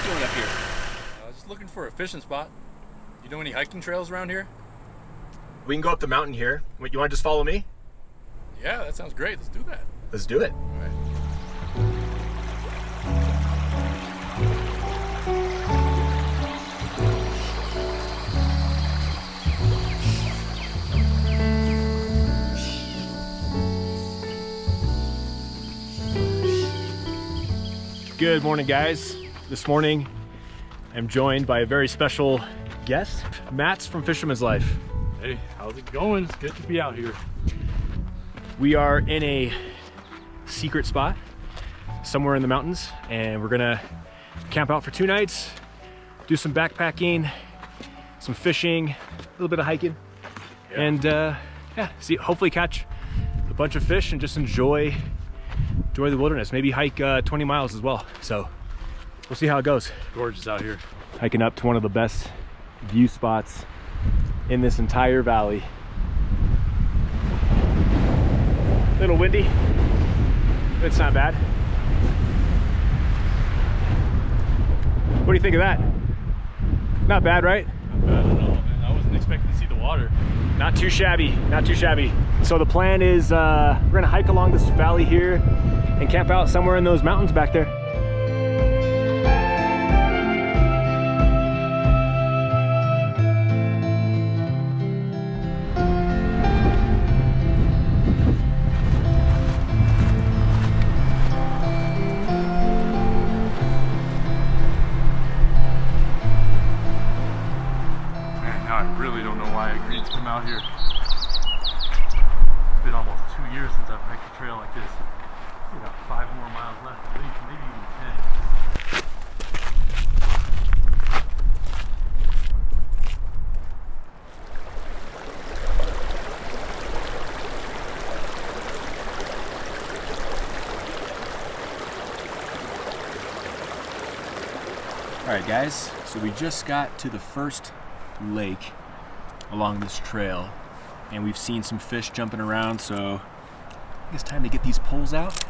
doing up here? Just looking for a fishing spot. You know any hiking trails around here? We can go up the mountain here. Wait, you want to just follow me? Yeah, that sounds great. Let's do that. Let's do it. All right. Good morning, guys. This morning, I'm joined by a very special guest. Matt's from Fisherman's Life. Hey, how's it going? It's good to be out here. We are in a secret spot somewhere in the mountains, and we're gonna camp out for 2 nights, do some backpacking, some fishing, a little bit of hiking, and see, hopefully catch a bunch of fish and just enjoy the wilderness. Maybe hike 20 miles as well. So we'll see how it goes. Gorgeous out here. Hiking up to one of the best view spots in this entire valley. A little windy, but it's not bad. What do you think of that? Not bad, right? Not bad at all, man. I wasn't expecting to see the water. Not too shabby, not too shabby. So the plan is we're gonna hike along this valley here and camp out somewhere in those mountains back there. Man, now I really don't know why I agreed to come out here. It's been almost 2 years since I've hiked a trail like this. We got 5 more miles left, at least, maybe even 10. All right, guys, so we just got to the first lake along this trail, and we've seen some fish jumping around, so I think it's time to get these poles out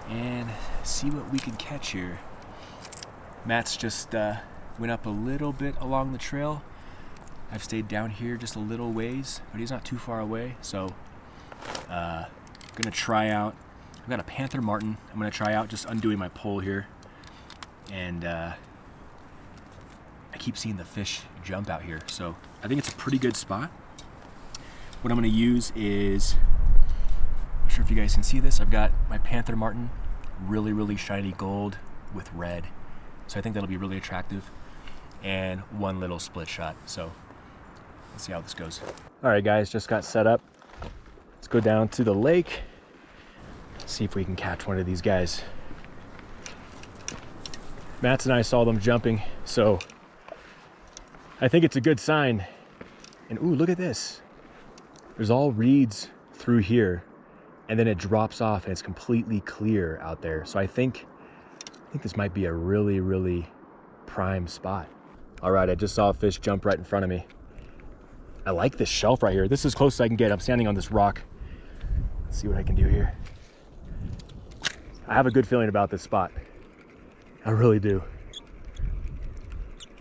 and see what we can catch here. Matt's just went up a little bit along the trail. I've stayed down here just a little ways, but he's not too far away, so gonna try out. I've got a panther martin. I'm gonna try out just undoing my pole here, and I keep seeing the fish jump out here, so I think it's a pretty good spot. What I'm gonna use is, I'm not sure if you guys can see this, I've got my panther martin, really shiny gold with red, so I think that'll be really attractive, and one little split shot. So let's see how this goes. All right, guys, just got set up. Let's go down to the lake, see if we can catch one of these guys. Matt and I saw them jumping, so I think it's a good sign. And ooh, look at this. There's all reeds through here, and then it drops off and it's completely clear out there. So I think this might be a really prime spot. All right, I just saw a fish jump right in front of me. I like this shelf right here. This is as close as I can get. I'm standing on this rock. Let's see what I can do here. I have a good feeling about this spot. I really do.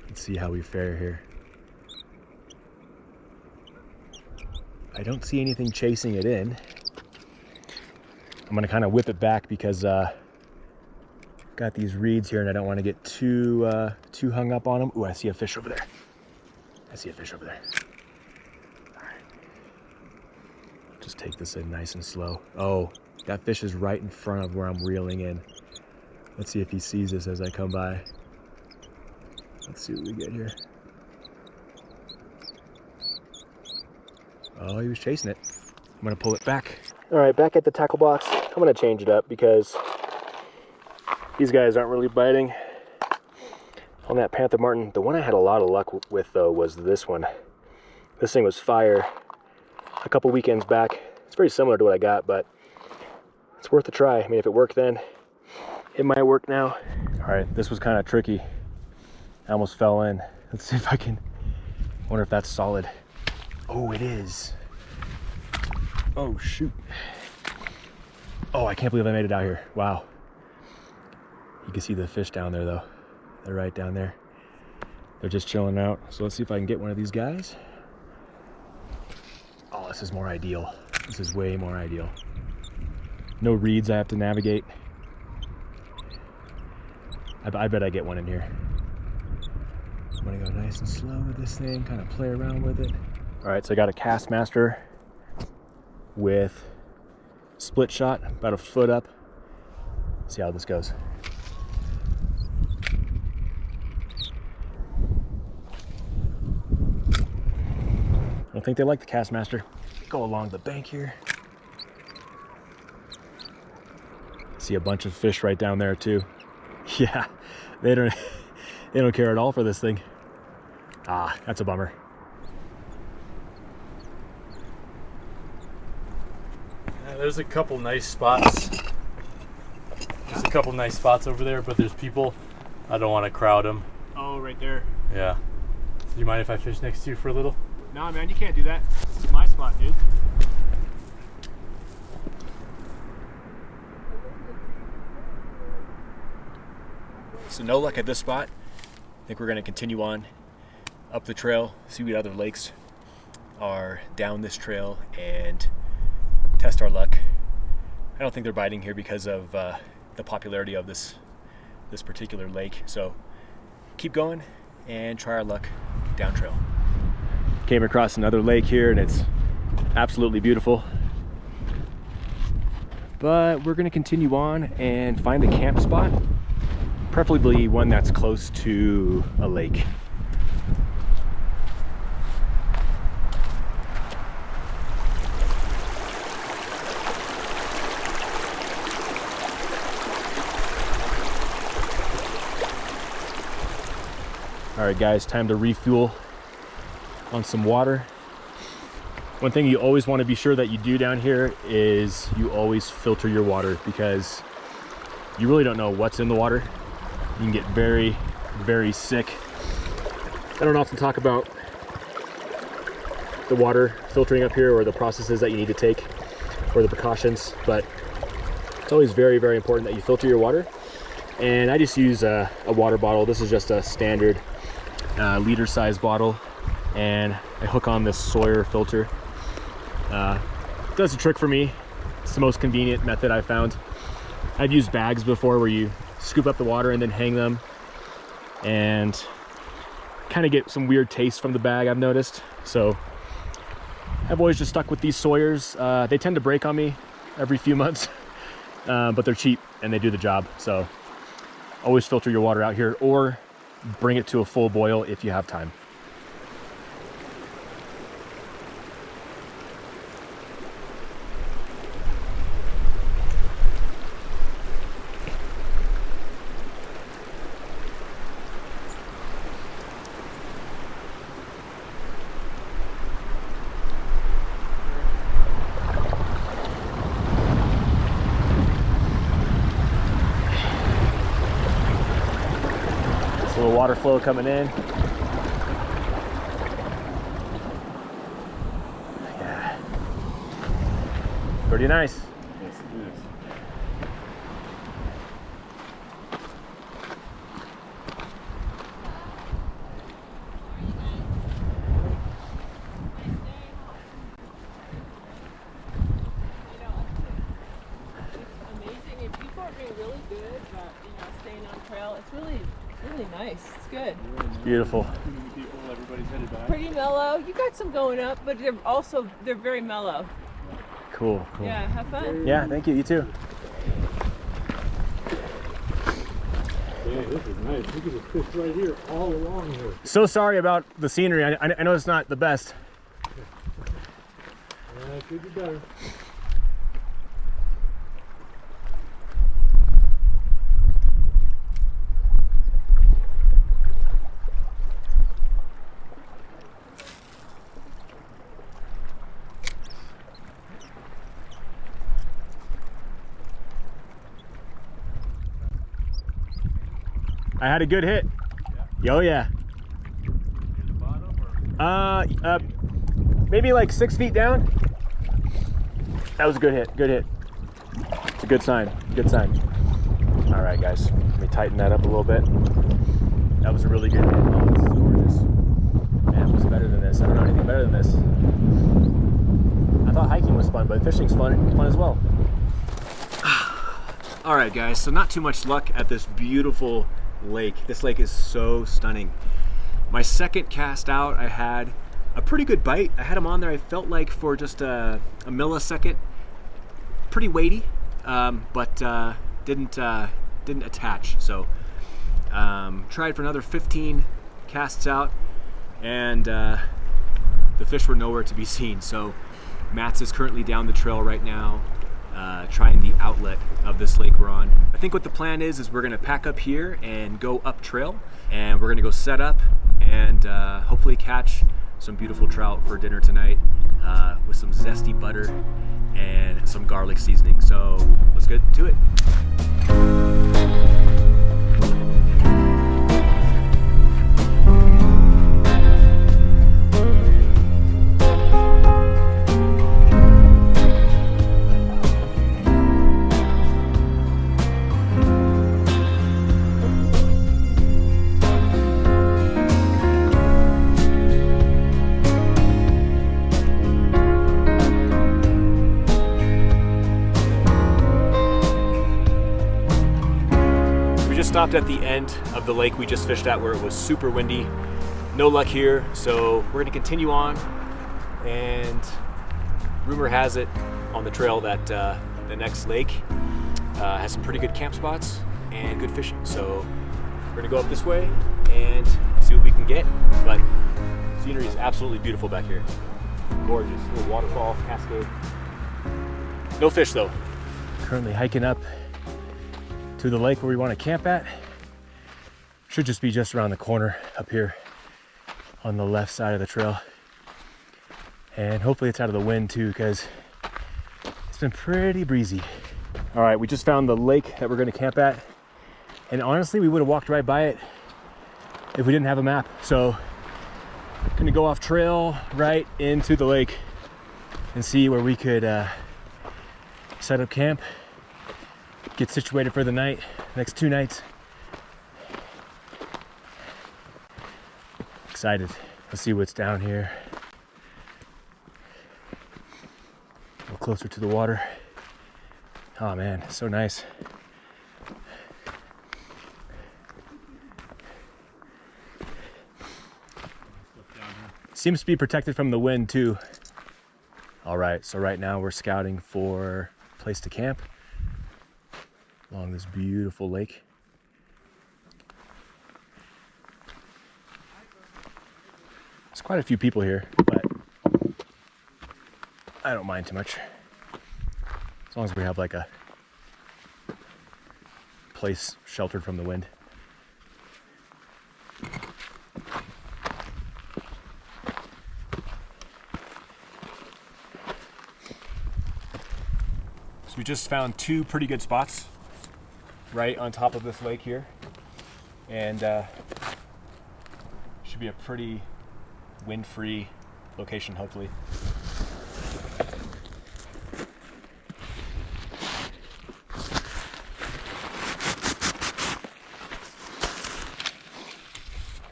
Let's see how we fare here. I don't see anything chasing it in. I'm gonna kind of whip it back because got these reeds here and I don't want to get too hung up on them. Ooh, I see a fish over there. I see a fish over there. All right. Just take this in nice and slow. Oh, that fish is right in front of where I'm reeling in. Let's see if he sees this as I come by. Let's see what we get here. Oh, he was chasing it. I'm gonna pull it back. All right, back at the tackle box. I'm gonna change it up because these guys aren't really biting. On that panther martin, the one I had a lot of luck with though was this one. This thing was fire a couple weekends back. It's very similar to what I got, but it's worth a try. I mean, if it worked then, it might work now. All right, this was kind of tricky. I almost fell in. Let's see if I can, wonder if that's solid. Oh, it is. Oh, shoot. Oh, I can't believe I made it out here. Wow. You can see the fish down there though. They're right down there. They're just chilling out. So let's see if I can get one of these guys. Oh, this is more ideal. This is way more ideal. No reeds I have to navigate. I bet I get one in here. I'm gonna go nice and slow with this thing, kind of play around with it. All right, so I got a Castmaster with split shot, about a foot up. See how this goes. I don't think they like the Castmaster. Go along the bank here. See a bunch of fish right down there too. Yeah, they don't care at all for this thing. Ah, that's a bummer. There's a couple nice spots. There's a couple nice spots over there, but there's people. I don't want to crowd them. Oh, right there. Yeah. Do you mind if I fish next to you for a little? Nah, man, you can't do that. It's my spot, dude. So no luck at this spot. I think we're gonna continue on up the trail, see what other lakes are down this trail, and test our luck. I don't think they're biting here because of the popularity of this particular lake. So keep going and try our luck down trail. Came across another lake here and it's absolutely beautiful. But we're gonna continue on and find a camp spot, preferably one that's close to a lake. All right, guys, time to refuel on some water. One thing you always want to be sure that you do down here is you always filter your water, because you really don't know what's in the water. You can get very, very sick. I don't often talk about the water filtering up here or the processes that you need to take or the precautions, but it's always very, very important that you filter your water. And I just use a water bottle. This is just a standard liter size bottle, and I hook on this Sawyer filter. Does a trick for me. It's the most convenient method I've found. I've used bags before where you scoop up the water and then hang them, and kind of get some weird taste from the bag, I've noticed. So I've always just stuck with these Sawyers. They tend to break on me every few months, but they're cheap and they do the job. So always filter your water out here, or bring it to a full boil if you have time. A little water flow coming in. Yeah. Pretty nice. Yes, it is. Amazing, and people are being really good about staying on trail. It's really nice. It's good. It's beautiful. People, everybody's headed back. Pretty mellow. You got some going up, but they're very mellow. Cool. Yeah, have fun. Yeah, thank you. You too. Yeah, this is nice. Look at the fish right here, all along here. So sorry about the scenery. I know it's not the best. Could be better. I had a good hit. Yeah. Oh yeah. Near the bottom, or? Maybe like 6 feet down. That was a good hit. Good hit. It's a good sign. Good sign. All right, guys. Let me tighten that up a little bit. That was a really good hit. Oh, this is gorgeous. Man, what's better than this? I don't know anything better than this. I thought hiking was fun, but fishing's fun as well. All right, guys, so not too much luck at this beautiful lake. This lake is so stunning. My second cast out, I had a pretty good bite. I had him on there, I felt like for just a millisecond. Pretty weighty, but didn't attach. So tried for another 15 casts out, and the fish were nowhere to be seen. So Matt's is currently down the trail right now, trying the outlet of this lake we're on. I think what the plan is we're gonna pack up here and go up trail, and we're gonna go set up and hopefully catch some beautiful trout for dinner tonight with some zesty butter and some garlic seasoning. So let's get to it. Stopped at the end of the lake we just fished at where it was super windy. No luck here, so we're gonna continue on, and rumor has it on the trail that the next lake has some pretty good camp spots and good fishing. So we're gonna go up this way and see what we can get, but scenery is absolutely beautiful back here. Gorgeous, little waterfall, cascade. No fish though. Currently hiking up to the lake where we want to camp at. Should just be just around the corner up here on the left side of the trail. And hopefully it's out of the wind too, because it's been pretty breezy. All right, we just found the lake that we're going to camp at. And honestly, we would have walked right by it if we didn't have a map. So I'm going to go off trail right into the lake and see where we could set up camp, get situated for the night, next 2 nights. Excited. Let's see what's down here. A little closer to the water. Oh man, it's so nice. Seems to be protected from the wind too. All right, so right now we're scouting for a place to camp along this beautiful lake. There's quite a few people here, but I don't mind too much. As long as we have like a place sheltered from the wind. So we just found 2 pretty good spots right on top of this lake here, and should be a pretty wind-free location, hopefully.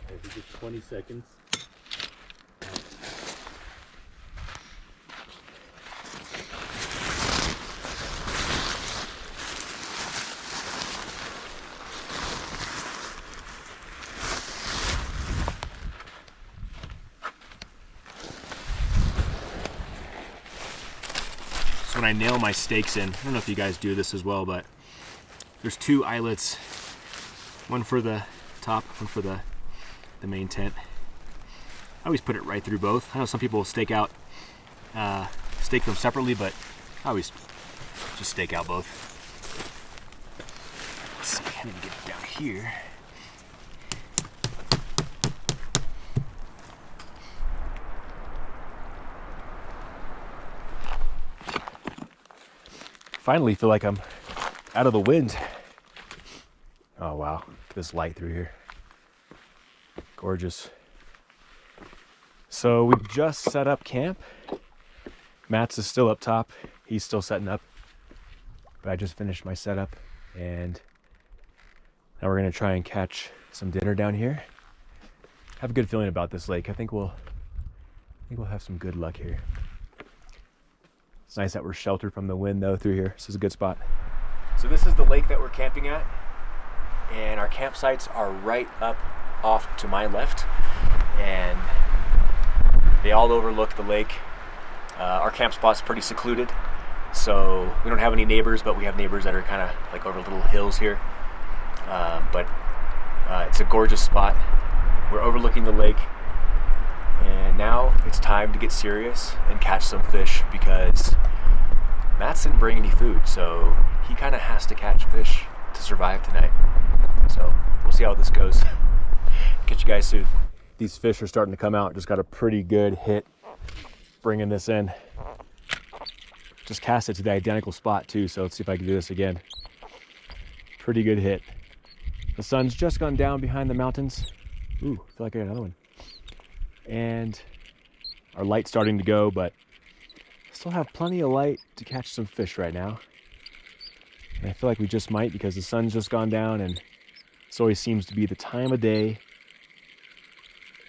Okay, just 20 seconds. When I nail my stakes in, I don't know if you guys do this as well, but there's 2 eyelets, one for the top, one for the main tent. I always put it right through both. I know some people stake them separately, but I always just stake out both. Let's see, I need to get it down here. Finally feel like I'm out of the wind. Oh wow, look at this light through here. Gorgeous. So we just set up camp. Matt's is still up top. He's still setting up. But I just finished my setup, and Now we're gonna try and catch some dinner down here. I have a good feeling about this lake. I think we'll have some good luck here. It's nice that we're sheltered from the wind though through here. This is a good spot. So this is the lake that we're camping at, and our campsites are right up off to my left, and they all overlook the lake. Our camp spot's pretty secluded, so we don't have any neighbors, but we have neighbors that are kind of like over little hills here. But it's a gorgeous spot. We're overlooking the lake, and now it's time to get serious and catch some fish because Matt didn't bring any food, so he kind of has to catch fish to survive tonight. So we'll see how this goes. Catch you guys soon. These fish are starting to come out. Just got a pretty good hit bringing this in. Just cast it to the identical spot too, so let's see if I can do this again. Pretty good hit. The sun's just gone down behind the mountains. Ooh, I feel like I got another one. And our light's starting to go, but still have plenty of light to catch some fish right now. And I feel like we just might because the sun's just gone down, and this always seems to be the time of day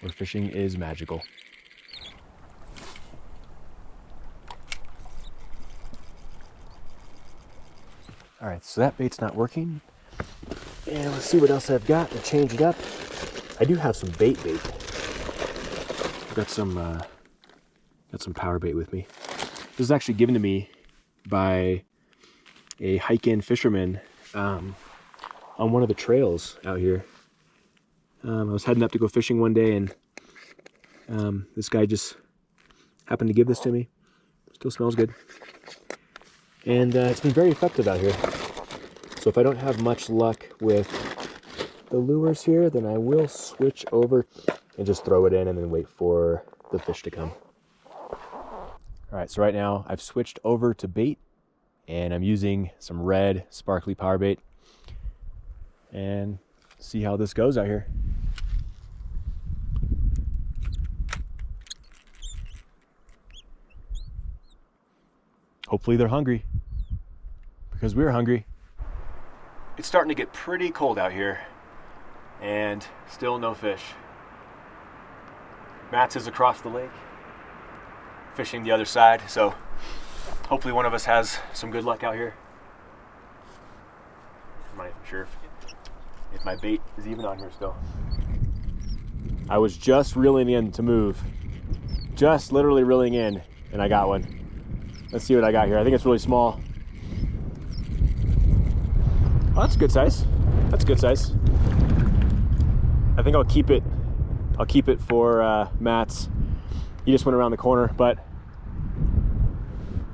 where fishing is magical. All right, so that bait's not working. And let's see what else I've got to change it up. I do have some bait. I've got some power bait with me. This is actually given to me by a hike-in fisherman on one of the trails out here. I was heading up to go fishing one day, and this guy just happened to give this to me. Still smells good. And it's been very effective out here. So if I don't have much luck with the lures here, then I will switch over and just throw it in and then wait for the fish to come. All right, so right now I've switched over to bait, and I'm using some red sparkly power bait, and see how this goes out here. Hopefully they're hungry, because we're hungry. It's starting to get pretty cold out here, and still no fish. Matt's is across the lake, fishing the other side, so hopefully one of us has some good luck out here. I'm not even sure if my bait is even on here still. I was just reeling in to move. Just literally reeling in, and I got one. Let's see what I got here. I think it's really small. Oh, that's a good size. That's a good size. I think I'll keep it for Matt's. He just went around the corner, but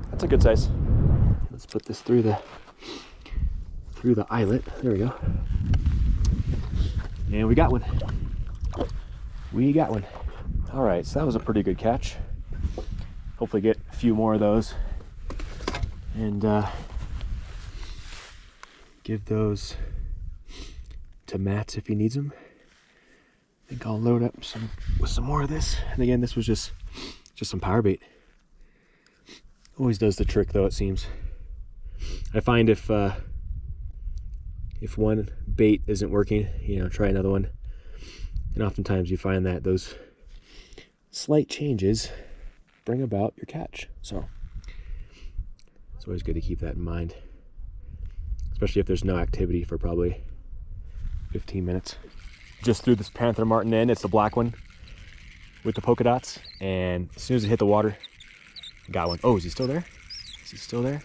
that's a good size. Let's put this through the eyelet. There we go. And we got one. We got one. All right, so that was a pretty good catch. Hopefully get a few more of those, and give those to Matt if he needs them. I think I'll load up with some more of this. And again, this was just some power bait. Always does the trick though, it seems. I find if one bait isn't working, try another one. And oftentimes you find that those slight changes bring about your catch. So it's always good to keep that in mind, especially if there's no activity for probably 15 minutes. Just threw this Panther Martin in. It's the black one with the polka dots, and as soon as it hit the water, got one. Oh, is he still there? Is he still there?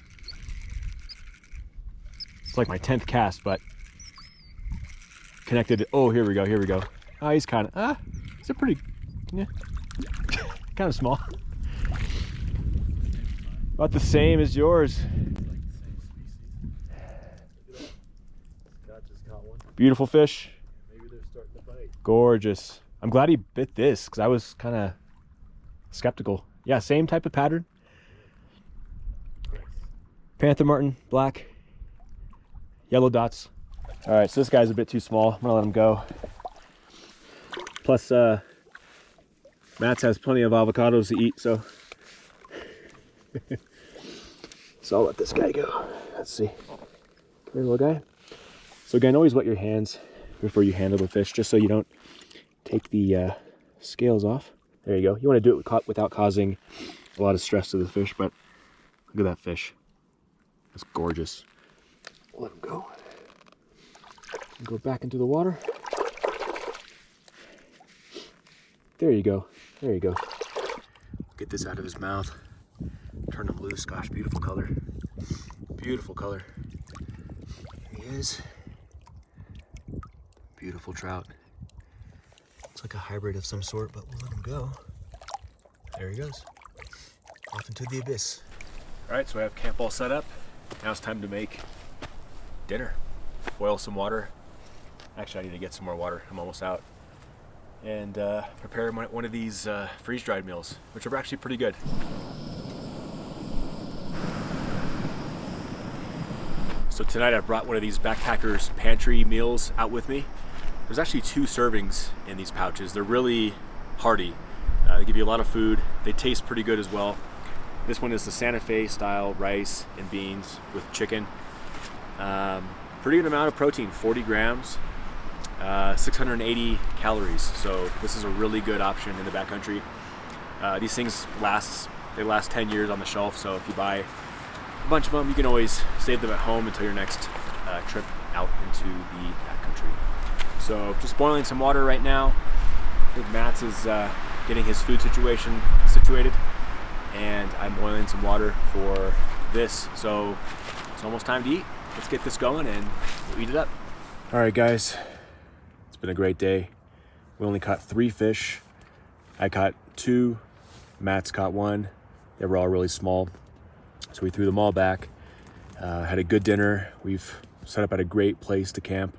It's like my 10th cast, but connected. Oh, here we go. Oh, he's kind of it's a pretty, yeah, kind of small. About the same as yours. Beautiful fish. Maybe they're starting to bite. Gorgeous. I'm glad he bit this because I was kind of skeptical. Yeah, same type of pattern. Panther Martin, black, yellow dots. All right, so this guy's a bit too small. I'm gonna let him go. Plus, Matt's has plenty of avocados to eat, so so I'll let this guy go. Let's see. Come here, little guy. So again, always wet your hands before you handle the fish, just so you don't take the scales off. There you go. You want to do it without causing a lot of stress to the fish, but look at that fish. That's gorgeous. Let him go. Go back into the water. There you go. There you go. Get this out of his mouth. Turn him loose. Gosh, beautiful color. Beautiful color. There he is. Beautiful trout. It's like a hybrid of some sort, but we'll let him go. There he goes. Off into the abyss. All right, so I have camp all set up. Now it's time to make dinner. Boil some water. Actually, I need to get some more water. I'm almost out. And prepare one of these freeze-dried meals, which are actually pretty good. So tonight I brought one of these backpackers pantry meals out with me. There's actually 2 servings in these pouches. They're really hearty. They give you a lot of food. They taste pretty good as well. This one is the Santa Fe style rice and beans with chicken. Pretty good amount of protein, 40 grams, 680 calories. So this is a really good option in the backcountry. These things last 10 years on the shelf. So if you buy a bunch of them, you can always save them at home until your next trip out into the backcountry. So just boiling some water right now. I think Matt's is getting his food situation situated, and I'm boiling some water for this. So it's almost time to eat. Let's get this going and we'll eat it up. All right, guys, it's been a great day. We only caught 3 fish. I caught 2, Matt's caught 1. They were all really small, so we threw them all back. Had a good dinner. We've set up at a great place to camp,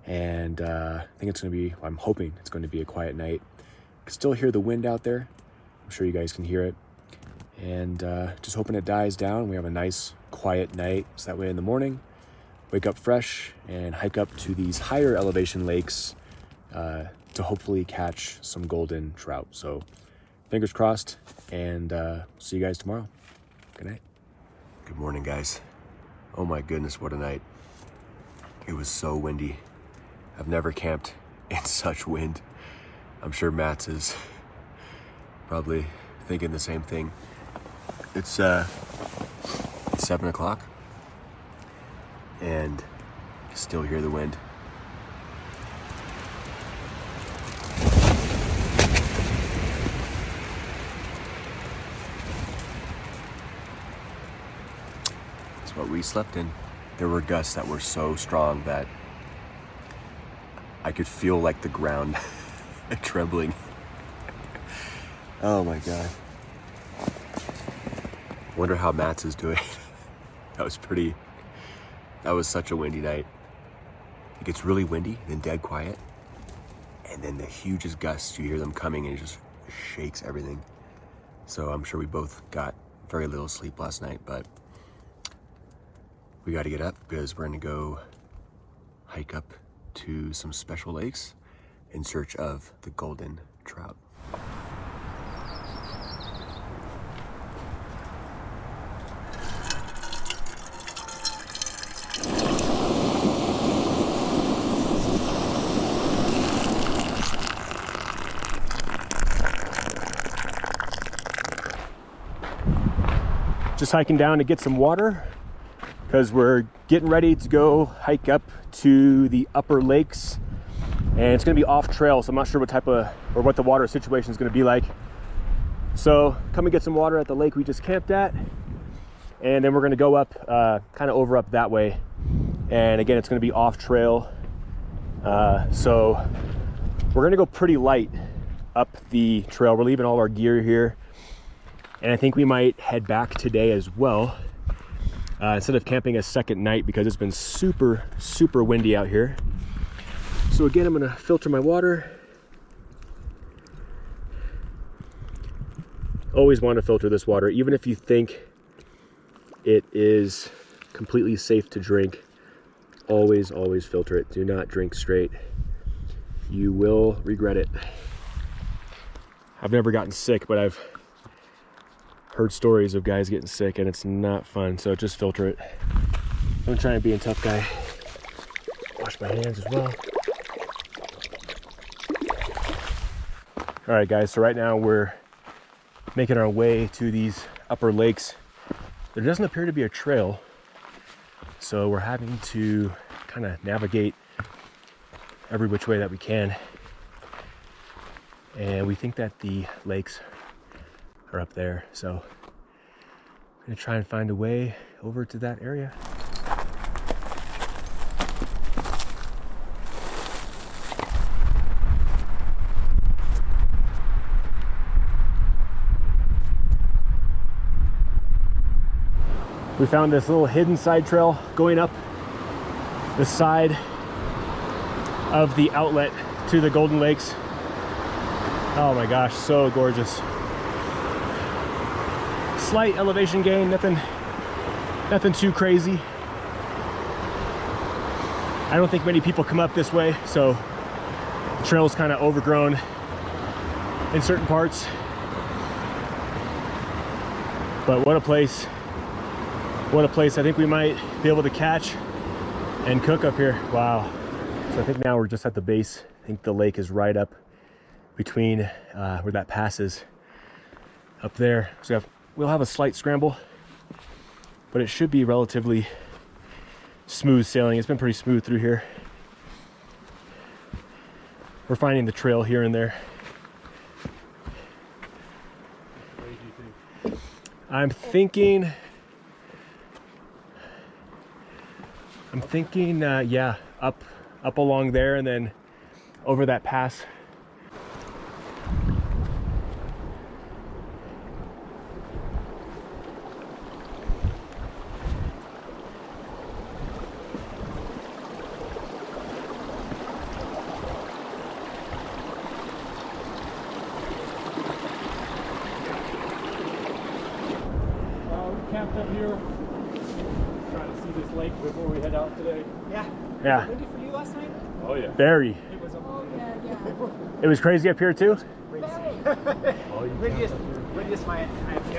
and I think it's gonna be, I'm hoping it's going to be a quiet night. I can still hear the wind out there. I'm sure you guys can hear it. And just hoping it dies down. We have a nice quiet night, so that way in the morning, wake up fresh and hike up to these higher elevation lakes to hopefully catch some golden trout. So fingers crossed, and see you guys tomorrow. Good night. Good morning, guys. Oh my goodness, what a night. It was so windy. I've never camped in such wind. I'm sure Matt's is probably thinking the same thing. It's 7 o'clock and still hear the wind. That's what we slept in. There were gusts that were so strong that I could feel like the ground trembling. Oh my God. Wonder how Matt's is doing. That was such a windy night. It gets really windy, then dead quiet, and then the hugest gusts, you hear them coming and it just shakes everything. So I'm sure we both got very little sleep last night, but we got to get up because we're gonna go hike up to some special lakes in search of the golden trout. Just hiking down to get some water because we're getting ready to go hike up to the upper lakes, and it's going to be off trail, so I'm not sure what type of or what the water situation is going to be like. So come and get some water at the lake we just camped at, and then we're going to go up kind of over up that way, and again it's going to be off trail, so we're going to go pretty light up the trail. We're leaving all our gear here, and I think we might head back today as well, instead of camping a second night, because it's been super windy out here. So again, I'm gonna filter my water. Always want to filter this water, even if you think it is completely safe to drink. Always filter it. Do not drink straight. You will regret it. I've never gotten sick, but I've heard stories of guys getting sick, and it's not fun, so just filter it. I'm trying to be a tough guy. Wash my hands as well. All right, guys, so right now we're making our way to these upper lakes. There doesn't appear to be a trail, so we're having to kind of navigate every which way that we can. And we think that the lakes are up there, so I'm gonna try and find a way over to that area. We found this little hidden side trail going up the side of the outlet to the Golden Lakes. Oh my gosh, so gorgeous. Slight elevation gain, nothing too crazy. I don't think many people come up this way, so the trail's kind of overgrown in certain parts. But what a place. What a place. I think we might be able to catch and cook up here. Wow. So I think now we're just at the base. I think the lake is right up between where that passes up there. So we'll have a slight scramble, but it should be relatively smooth sailing. It's been pretty smooth through here. We're finding the trail here and there. What do you think? I'm thinking, yeah, up along there and then over that pass. We camped up here, trying to see this lake before we head out today. Yeah. Windy for you last night? Oh yeah. Very. It was It was crazy up here too? windiest I've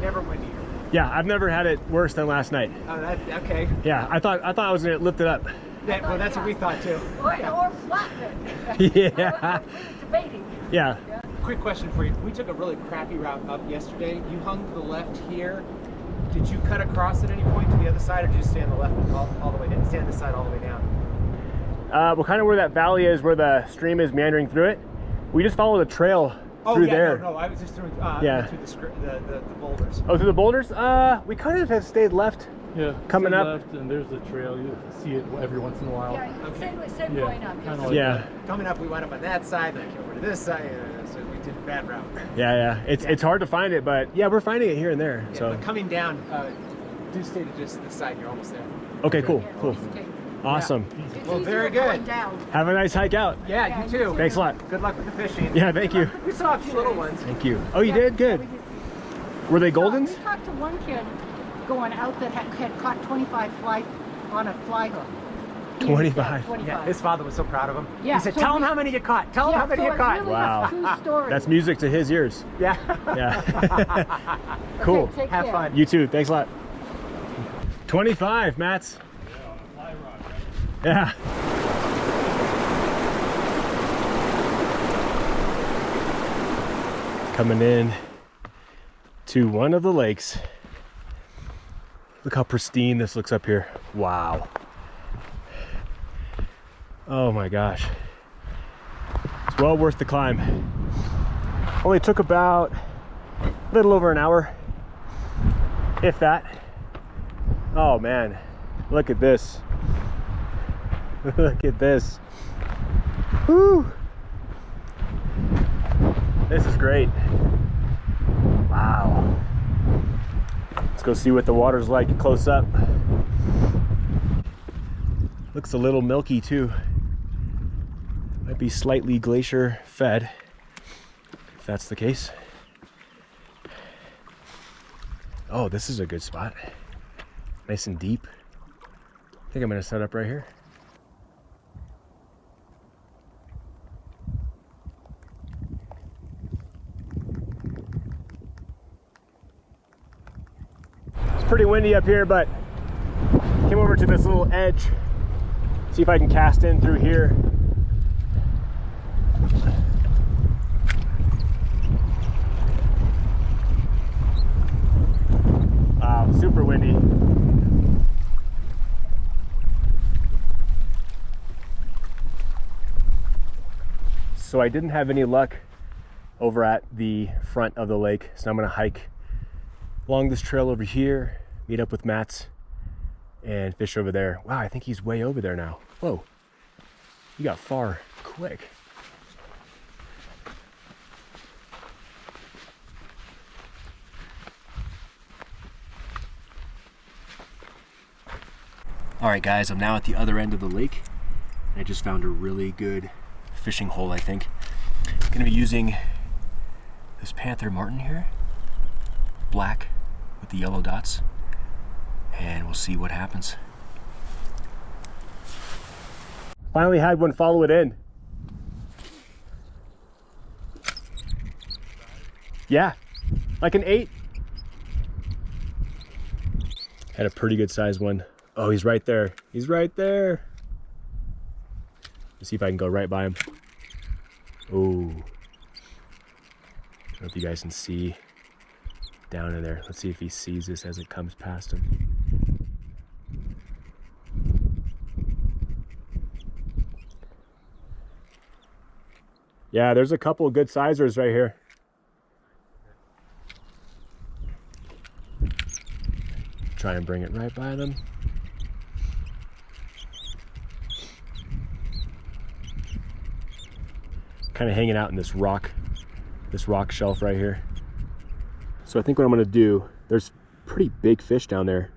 never windy. Yeah, I've never had it worse than last night. Oh, that's okay. Yeah, I thought I was gonna lift it up. Well, that's what we thought too. Or flatten it. Yeah. We were debating. Yeah. Quick question for you. We took a really crappy route up yesterday. You hung to the left here. Did you cut across at any point to the other side, or did you stay on the left all the way down? Stay on this side all the way down? Well, kind of where that valley is, where the stream is meandering through it. We just followed a trail through there. No, I was just through Yeah. through the boulders. Oh, through the boulders? We kind of have stayed left. Yeah. Coming stay up. left, and there's the trail. You see it every once in a while. Yeah, same Yeah, going up. kinda yes. like Yeah. that. Coming up, we went up on that side, then I came over to this side, so we did a bad route. Yeah. It's hard to find it, but yeah, we're finding it here and there. Yeah, So but coming down, do stay to just this side. You're almost there. okay, cool, Yeah, cool, okay. awesome. It's Well, easier very going good. down. Have a nice hike out. Yeah, Yeah, you too. Thanks a lot. Good luck with the fishing. Yeah, thank you. We saw a few little ones. Thank you. Oh, you did? Good. We did see. Were they So, Goldens? We talked to one kid going out that had caught 25 fly on a fly hook. 25. 25. Yeah, his father was so proud of him. Yeah, He said, so "Tell him we- how many you caught. Tell him how many so you it caught." really Wow. is a true story. That's music to his ears. Yeah. Yeah. Cool. Okay, take Have care. fun. You too. Thanks a lot. 25, Mats. Yeah, on a fly rod, right? Yeah. Coming in to one of the lakes. Look how pristine this looks up here. Wow. Oh my gosh. It's well worth the climb. Only took about a little over an hour, if that. Oh man, look at this. Look at this. Woo! This is great. Wow. Let's go see what the water's like close up. Looks a little milky too. Might be slightly glacier fed, if that's the case. Oh, this is a good spot. Nice and deep. I think I'm gonna set up right here. It's pretty windy up here, but came over to this little edge. See if I can cast in through here. Super windy. So I didn't have any luck over at the front of the lake, so I'm gonna hike along this trail over here, meet up with Matt's, and fish over there. Wow, I think he's way over there now. Whoa, he got far quick. All right, guys, I'm now at the other end of the lake. I just found a really good fishing hole, I think. I'm gonna be using this panther martin here, black with the yellow dots, and we'll see what happens. Finally had one follow it in. Yeah, like an 8. Had a pretty good sized one. Oh, he's right there. He's right there. Let's see if I can go right by him. Oh. I don't know if you guys can see down in there. Let's see if he sees this as it comes past him. Yeah, there's a couple of good sizers right here. Try and bring it right by them. Kind of hanging out in this rock shelf right here. So I think what I'm gonna do, there's pretty big fish down there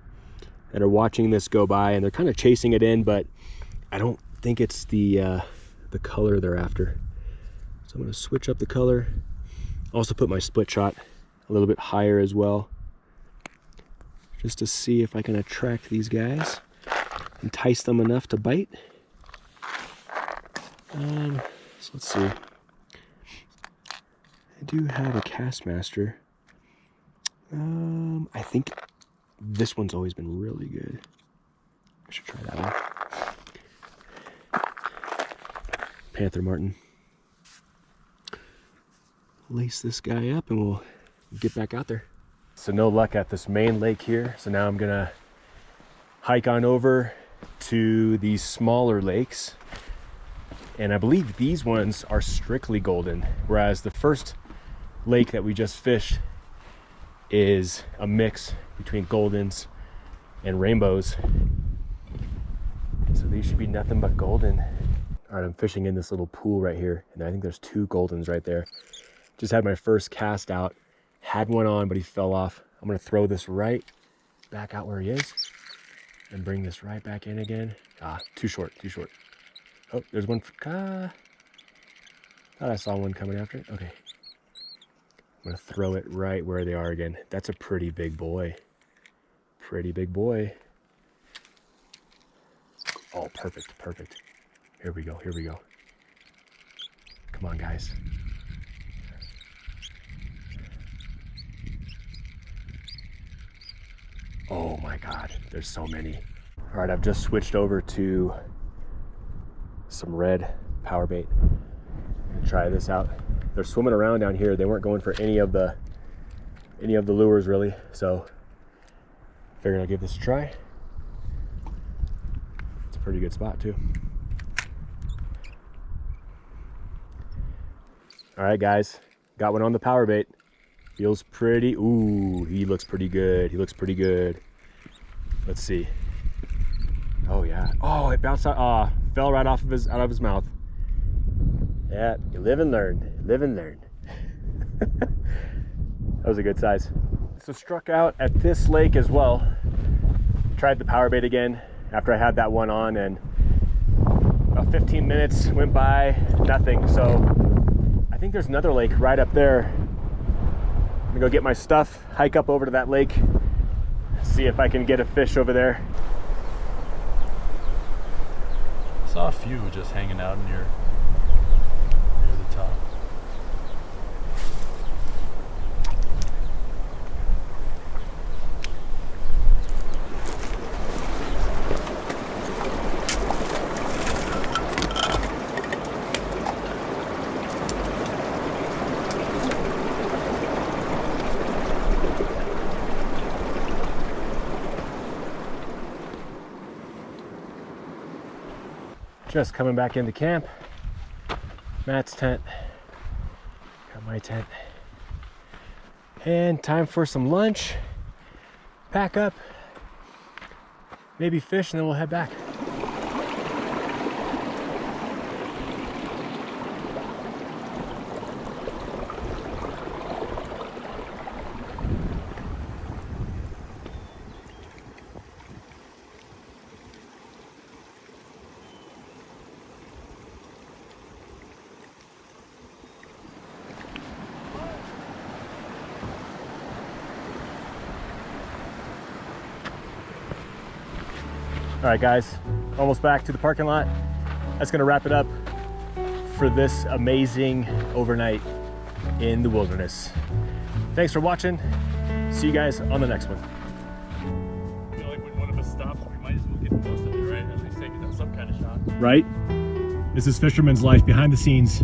that are watching this go by, and they're kind of chasing it in, but I don't think it's the color they're after. So I'm gonna switch up the color. Also put my split shot a little bit higher as well, just to see if I can attract these guys, entice them enough to bite. So let's see. I do have a Castmaster. I think this one's always been really good. I should try that one. Panther martin. Lace this guy up and we'll get back out there. So no luck at this main lake here. So now I'm gonna hike on over to these smaller lakes. And I believe these ones are strictly golden, whereas the first lake that we just fished is a mix between goldens and rainbows. So these should be nothing but golden. All right, I'm fishing in this little pool right here, and I think there's 2 goldens right there. Just had my first cast out, had one on, but he fell off. I'm gonna throw this right back out where he is and bring this right back in again. Ah, too short. Oh, there's one. Thought I saw one coming after it. Okay. I'm gonna throw it right where they are again. That's a pretty big boy. Pretty big boy. Oh, perfect. Here we go. Come on, guys. Oh my God, there's so many. All right, I've just switched over to some red power bait. Try this out. They're swimming around down here. They weren't going for any of the lures really, so figured I'd give this a try. It's a pretty good spot too. All right, guys, got one on the power bait. Feels pretty. Ooh, he looks pretty good. Let's see. Oh yeah. Oh, it bounced out. Fell right out of his mouth. Yeah, you live and learn. That was a good size. So struck out at this lake as well. Tried the power bait again after I had that one on, and about 15 minutes went by, nothing. So I think there's another lake right up there. I'm gonna go get my stuff, hike up over to that lake, see if I can get a fish over there. Saw a few just hanging out near the top. Just coming back into camp. Matt's tent, got my tent. And time for some lunch, pack up, maybe fish, and then we'll head back. All right, guys, almost back to the parking lot. That's gonna wrap it up for this amazing overnight in the wilderness. Thanks for watching. See you guys on the next one. I feel like when one of us stops, we might as well get most of it, right? As we say, get some kind of shot. Right? This is Fisherman's life behind the scenes.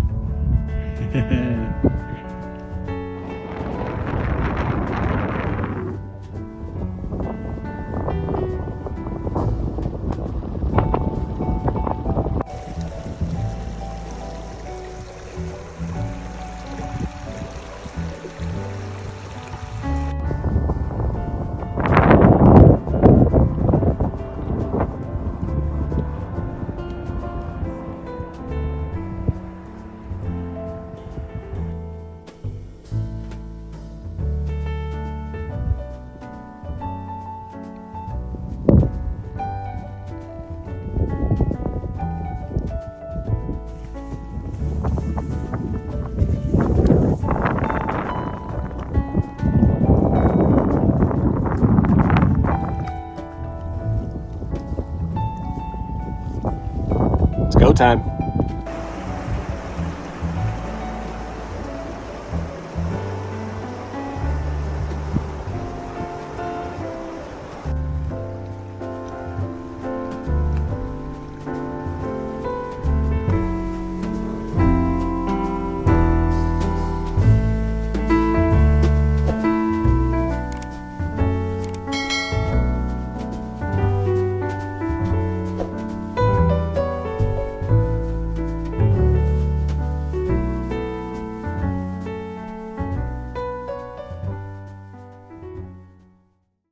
It's go time.